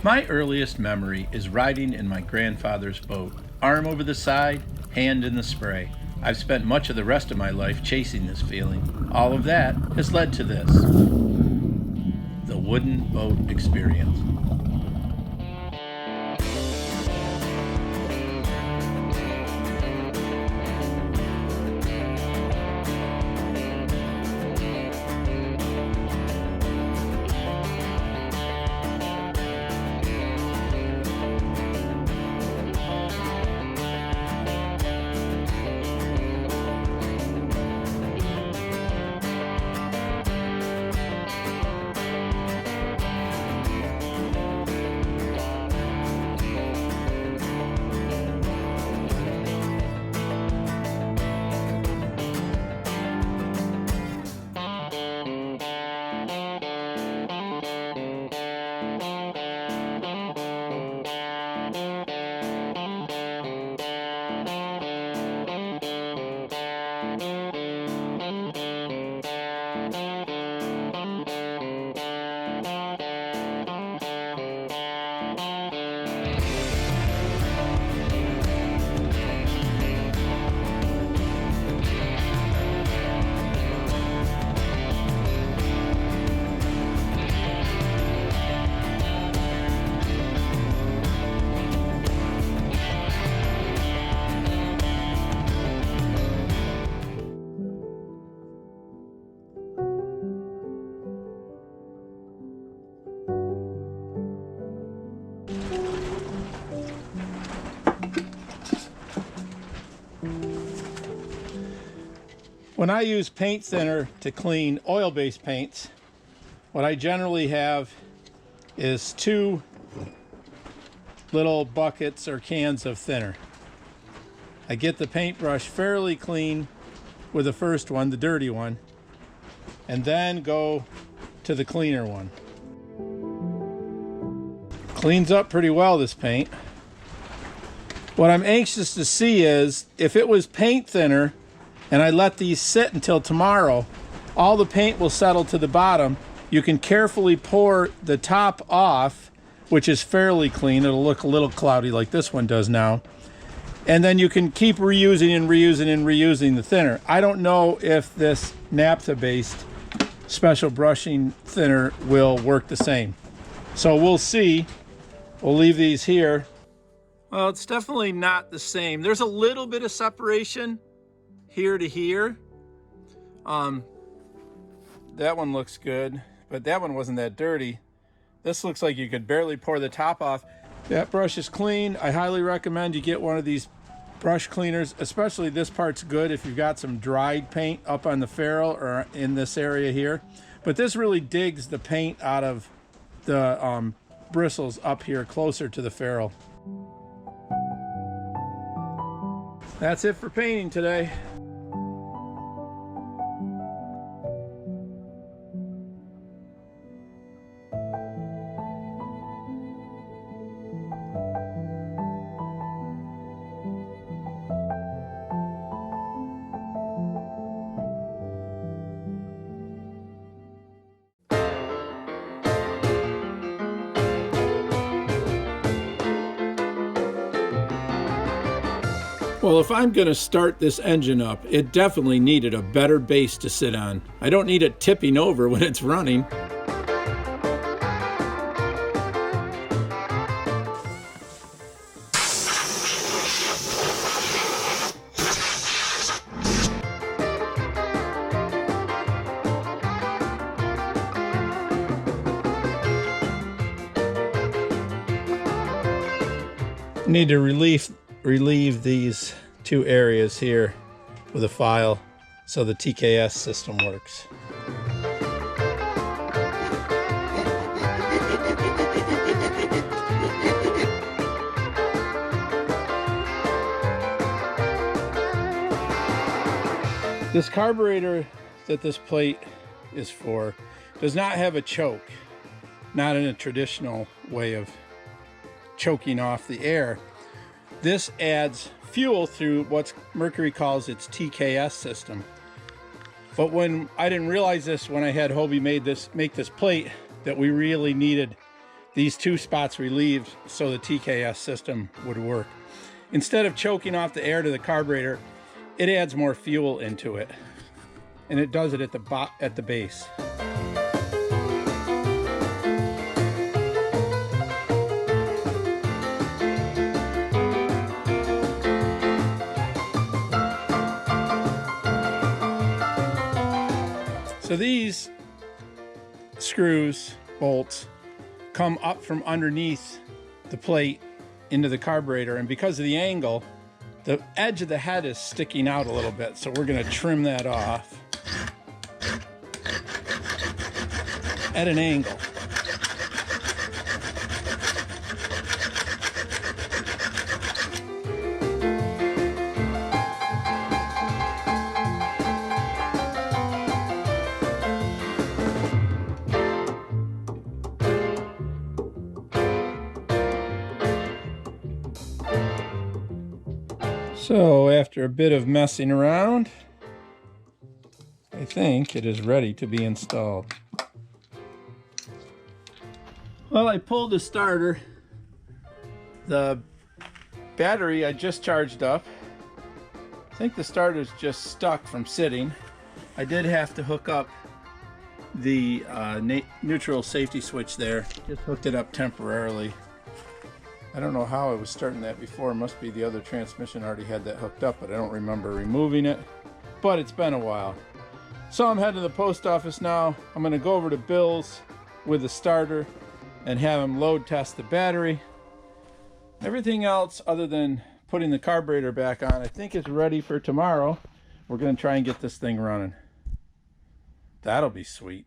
My earliest memory is riding in my grandfather's boat, arm over the side, hand in the spray. I've spent much of the rest of my life chasing this feeling. All of that has led to this, the wooden boat experience. When I use paint thinner to clean oil-based paints, what I generally have is 2 little buckets or cans of thinner. I get the paintbrush fairly clean with the first one, the dirty one, and then go to the cleaner one. Cleans up pretty well, this paint. What I'm anxious to see is if it was paint thinner and I let these sit until tomorrow, all the paint will settle to the bottom. You can carefully pour the top off, which is fairly clean. It'll look a little cloudy like this one does now. And then you can keep reusing and reusing and reusing the thinner. I don't know if this naphtha-based special brushing thinner will work the same. So we'll see. We'll leave these here. Well, it's definitely not the same. There's a little bit of separation here to here. That one looks good, but that one wasn't that dirty. This looks like you could barely pour the top off. That brush is clean. I highly recommend you get one of these brush cleaners, especially this part's good if you've got some dried paint up on the ferrule or in this area here. But this really digs the paint out of the bristles up here closer to the ferrule. That's it for painting today. Well, if I'm going to start this engine up, it definitely needed a better base to sit on. I don't need it tipping over when it's running. Need to relieve these 2 areas here with a file so the TKS system works. This carburetor that this plate is for does not have a choke, not in a traditional way of choking off the air. This adds fuel through what Mercury calls its TKS system. But when I didn't realize this when I had Hobie make this plate, that we really needed these two spots relieved so the TKS system would work. Instead of choking off the air to the carburetor, it adds more fuel into it, and it does it at the base. So these screws, bolts, come up from underneath the plate into the carburetor, and because of the angle, the edge of the head is sticking out a little bit, so we're going to trim that off at an angle. So after a bit of messing around, I think it is ready to be installed. Well, I pulled the starter. The battery I just charged up. I think the starter's just stuck from sitting. I did have to hook up the neutral safety switch there. Just hooked it up temporarily. I don't know how I was starting that before. It must be the other transmission already had that hooked up, but I don't remember removing it. But it's been a while. So I'm heading to the post office now. I'm going to go over to Bill's with the starter and have him load test the battery. Everything else other than putting the carburetor back on, I think is ready for tomorrow. We're going to try and get this thing running. That'll be sweet.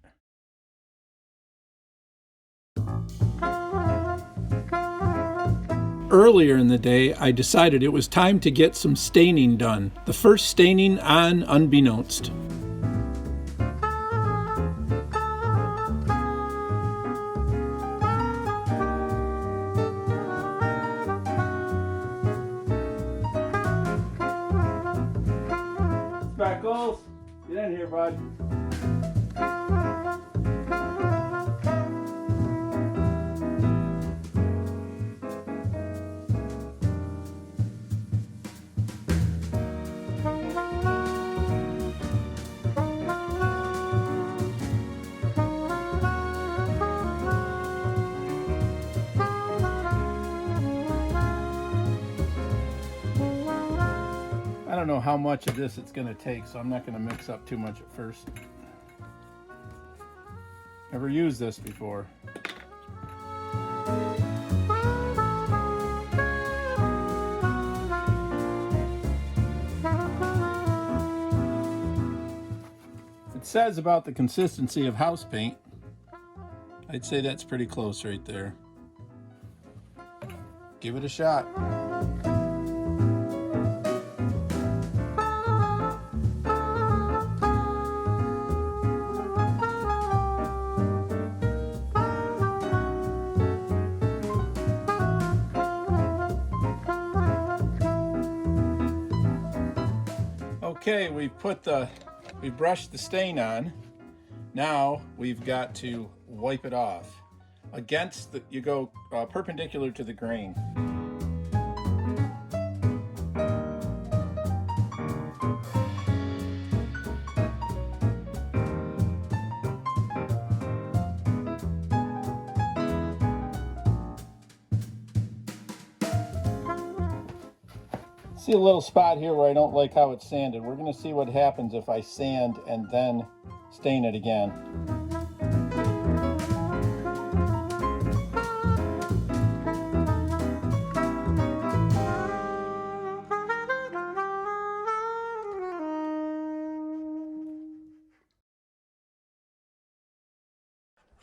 Earlier in the day, I decided it was time to get some staining done. The first staining on Unbeknownst. Speckles, get in here, bud. I don't know how much of this it's going to take, so I'm not going to mix up too much at first. Never used this before. It says about the consistency of house paint. I'd say that's pretty close right there. Give it a shot. Okay, we brushed the stain on. Now we've got to wipe it off. You go perpendicular to the grain. See a little spot here where I don't like how it's sanded. We're going to see what happens if I sand and then stain it again.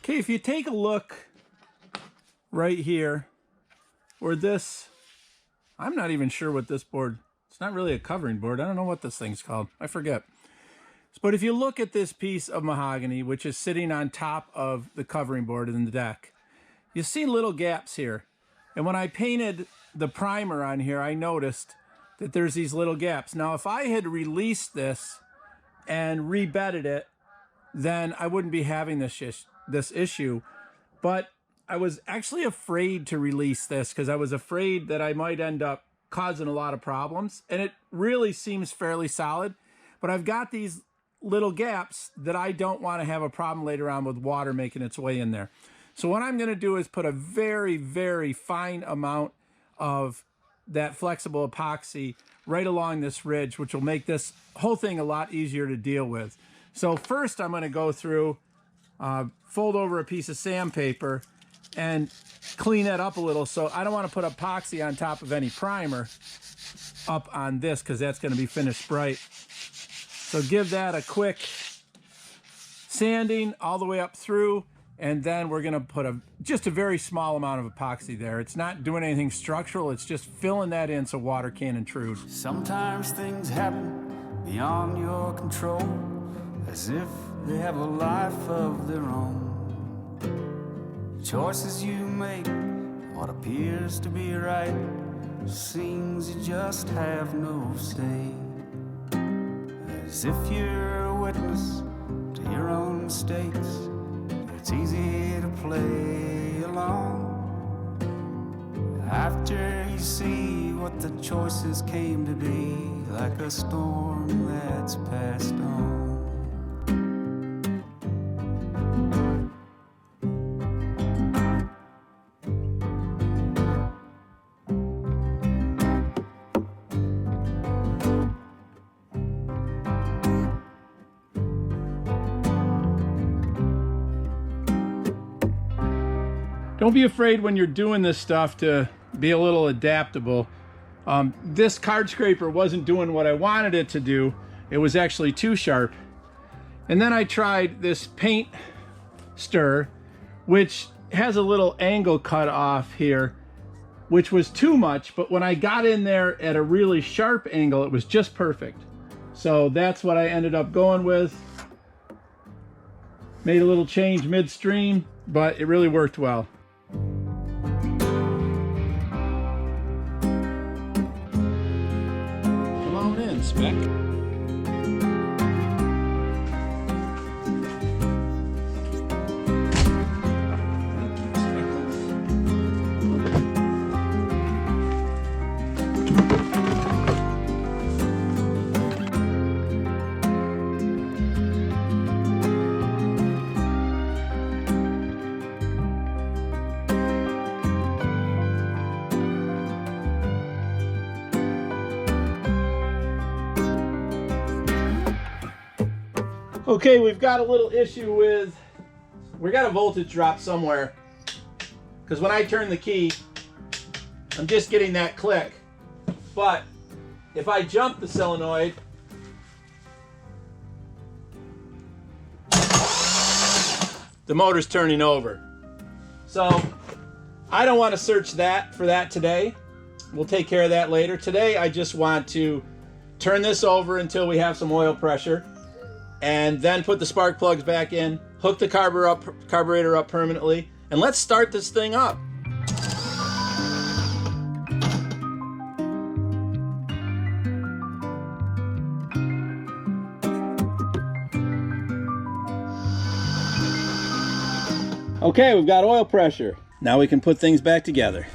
Okay, if you take a look right here, where this, I'm not even sure what this board, it's not really a covering board. I don't know what this thing's called. I forget. But if you look at this piece of mahogany, which is sitting on top of the covering board in the deck, you see little gaps here. And when I painted the primer on here, I noticed that there's these little gaps. Now, if I had released this and rebedded it, then I wouldn't be having this issue. But I was actually afraid to release this because I was afraid that I might end up causing a lot of problems. And it really seems fairly solid, but I've got these little gaps that I don't want to have a problem later on with water making its way in there. So what I'm going to do is put a very, very fine amount of that flexible epoxy right along this ridge, which will make this whole thing a lot easier to deal with. So first I'm going to go through, fold over a piece of sandpaper and clean that up a little. So I don't want to put epoxy on top of any primer up on this because that's going to be finished bright. So give that a quick sanding all the way up through, and then we're going to put just a very small amount of epoxy there. It's not doing anything structural, it's just filling that in so water can't intrude. Sometimes things happen beyond your control, as if they have a life of their own. Choices you make, what appears to be right, seems you just have no say. As if you're a witness to your own mistakes, it's easy to play along. After you see what the choices came to be, like a storm that's passed on. Don't be afraid when you're doing this stuff to be a little adaptable. This card scraper wasn't doing what I wanted it to do. It was actually too sharp. And then I tried this paint stir, which has a little angle cut off here, which was too much, but when I got in there at a really sharp angle, it was just perfect. So that's what I ended up going with. Made a little change midstream, but it really worked well. Come on in, Spec. Okay, we've got a little issue with, we got a voltage drop somewhere, because when I turn the key, I'm just getting that click. But if I jump the solenoid, the motor's turning over. So I don't want to search that for that today. We'll take care of that later. Today I just want to turn this over until we have some oil pressure, and then put the spark plugs back in, hook the carburetor up permanently, and let's start this thing up. Okay, we've got oil pressure. Now we can put things back together.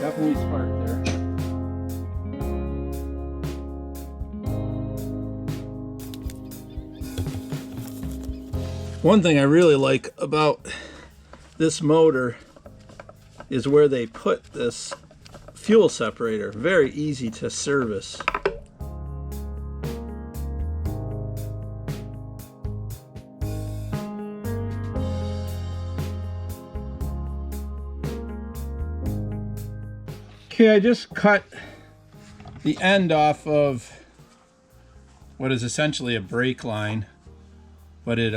Definitely spark there. One thing I really like about this motor is where they put this fuel separator. Very easy to service. Okay, I just cut the end off of what is essentially a brake line, but it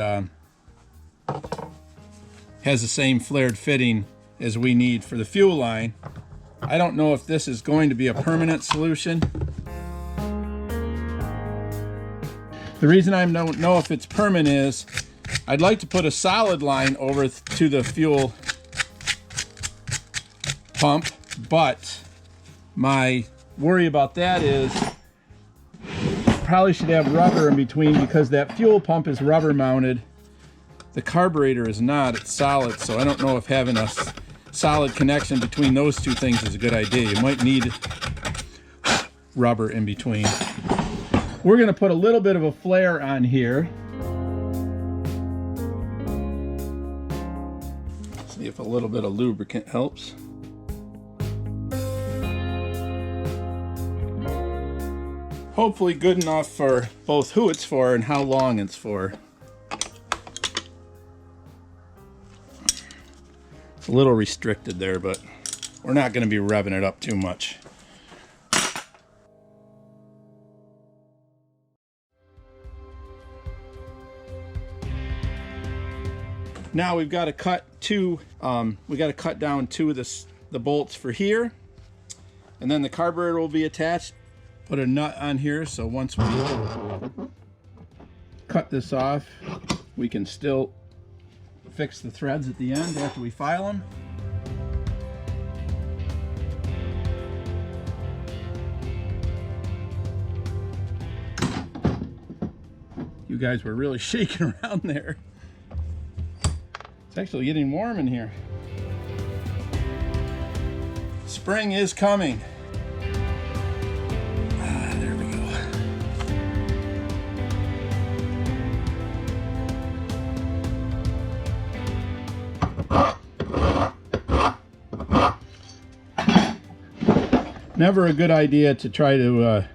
has the same flared fitting as we need for the fuel line. I don't know if this is going to be a permanent solution. The reason I don't know if it's permanent is I'd like to put a solid line over to the fuel pump, but my worry about that is probably should have rubber in between, because that fuel pump is rubber mounted. The carburetor is not, it's solid, so I don't know if having a solid connection between those two things is a good idea. You might need rubber in between. We're going to put a little bit of a flare on here. See if a little bit of lubricant helps. Hopefully good enough for both who it's for and how long it's for. It's a little restricted there, but we're not going to be revving it up too much. Now we've got to cut down two of the bolts for here, and then the carburetor will be attached. Put a nut on here, so once we cut this off, we can still fix the threads at the end after we file them. You guys were really shaking around there. It's actually getting warm in here. Spring is coming. There we go. Never a good idea to try to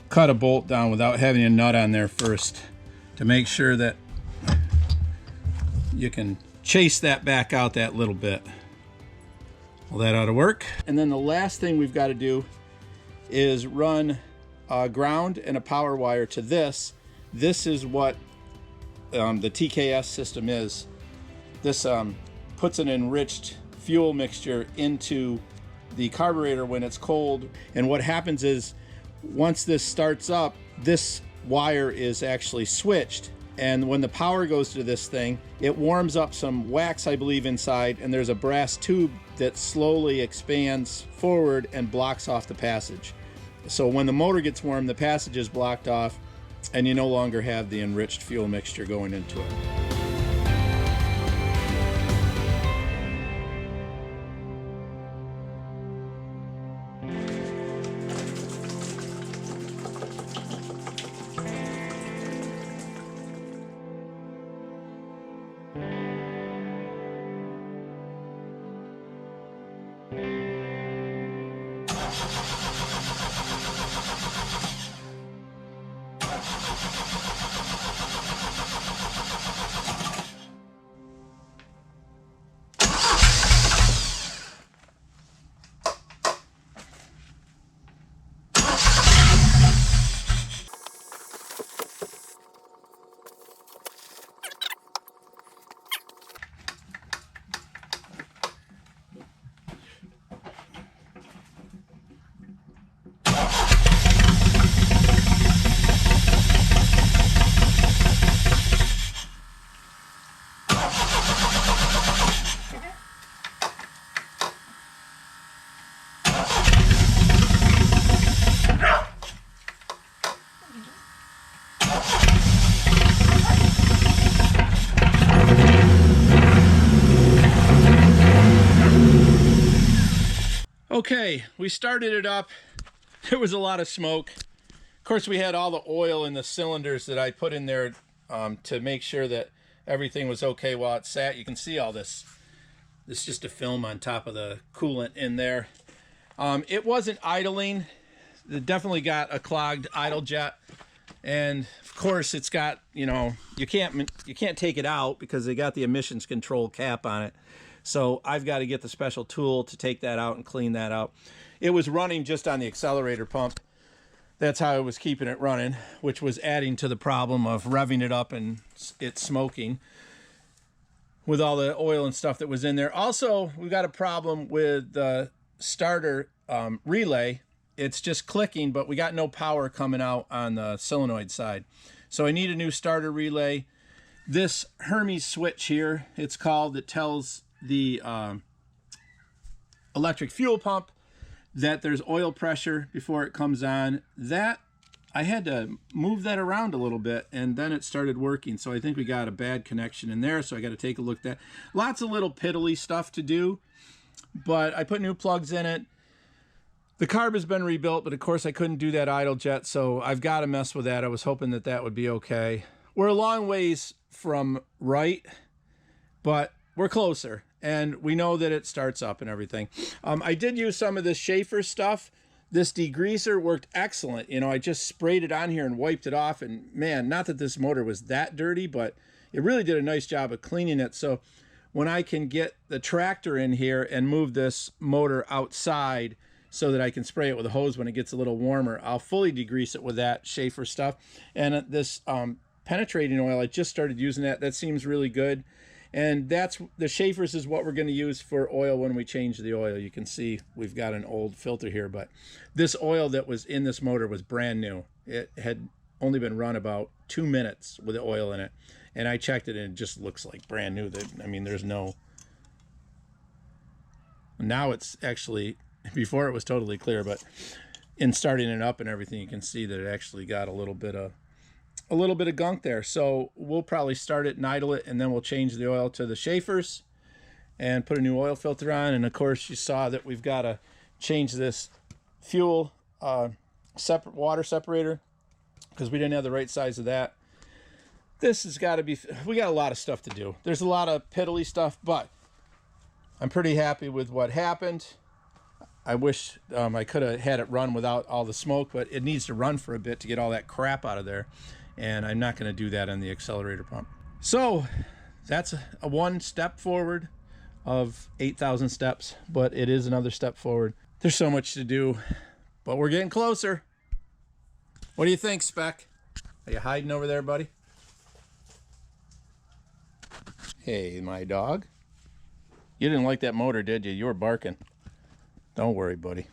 cut a bolt down without having a nut on there first, to make sure that you can chase that back out that little bit. Well, that ought to work. And then the last thing we've got to do is run a ground and a power wire to this. This is what the TKS system is. This puts an enriched fuel mixture into the carburetor when it's cold, and what happens is once this starts up, this wire is actually switched, and when the power goes to this thing, it warms up some wax, I believe, inside, and there's a brass tube that slowly expands forward and blocks off the passage. So when the motor gets warm, the passage is blocked off and you no longer have the enriched fuel mixture going into it. Okay, we started it up. There was a lot of smoke. Of course, we had all the oil in the cylinders that I put in there to make sure that everything was okay while it sat. You can see all this. This is just a film on top of the coolant in there. It wasn't idling. It definitely got a clogged idle jet. And of course, it's got, you know, you can't take it out because they got the emissions control cap on it. So I've got to get the special tool to take that out and clean that out. It was running just on the accelerator pump. That's how I was keeping it running, which was adding to the problem of revving it up and it smoking with all the oil and stuff that was in there. Also, we've got a problem with the starter relay. It's just clicking, but we got no power coming out on the solenoid side. So I need a new starter relay. This Hermes switch here, it's called, that tells the electric fuel pump, that there's oil pressure before it comes on. That I had to move that around a little bit, and then it started working. So I think we got a bad connection in there, so I got to take a look at that. Lots of little piddly stuff to do, but I put new plugs in it. The carb has been rebuilt, but of course I couldn't do that idle jet, so I've got to mess with that. I was hoping that that would be okay. We're a long ways from right, but we're closer, and we know that it starts up and everything. I did use some of this Schaeffer stuff. This degreaser worked excellent. You know, I just sprayed it on here and wiped it off, and man, not that this motor was that dirty, but it really did a nice job of cleaning it. So when I can get the tractor in here and move this motor outside so that I can spray it with a hose when it gets a little warmer, I'll fully degrease it with that Schaeffer stuff. And this penetrating oil, I just started using that. That seems really good. And that's the Schaeffer's is what we're going to use for oil when we change the oil. You can see we've got an old filter here, but this oil that was in this motor was brand new. It had only been run about 2 minutes with the oil in it, and I checked it and it just looks like brand new. I mean, there's no... Now it's actually... Before it was totally clear, but in starting it up and everything, you can see that it actually got a little bit of gunk there. So we'll probably start it and idle it, and then we'll change the oil to the Schaeffer's and put a new oil filter on. And of course, you saw that we've got to change this fuel water separator because we didn't have the right size of that. This has got to be... We got a lot of stuff to do. There's a lot of piddly stuff, but I'm pretty happy with what happened. I wish I could have had it run without all the smoke, but it needs to run for a bit to get all that crap out of there. And I'm not going to do that on the accelerator pump. So that's a one step forward of 8,000 steps, but it is another step forward. There's so much to do, but we're getting closer. What do you think, Spec? Are you hiding over there, buddy? Hey, my dog. You didn't like that motor, did you? You were barking. Don't worry, buddy.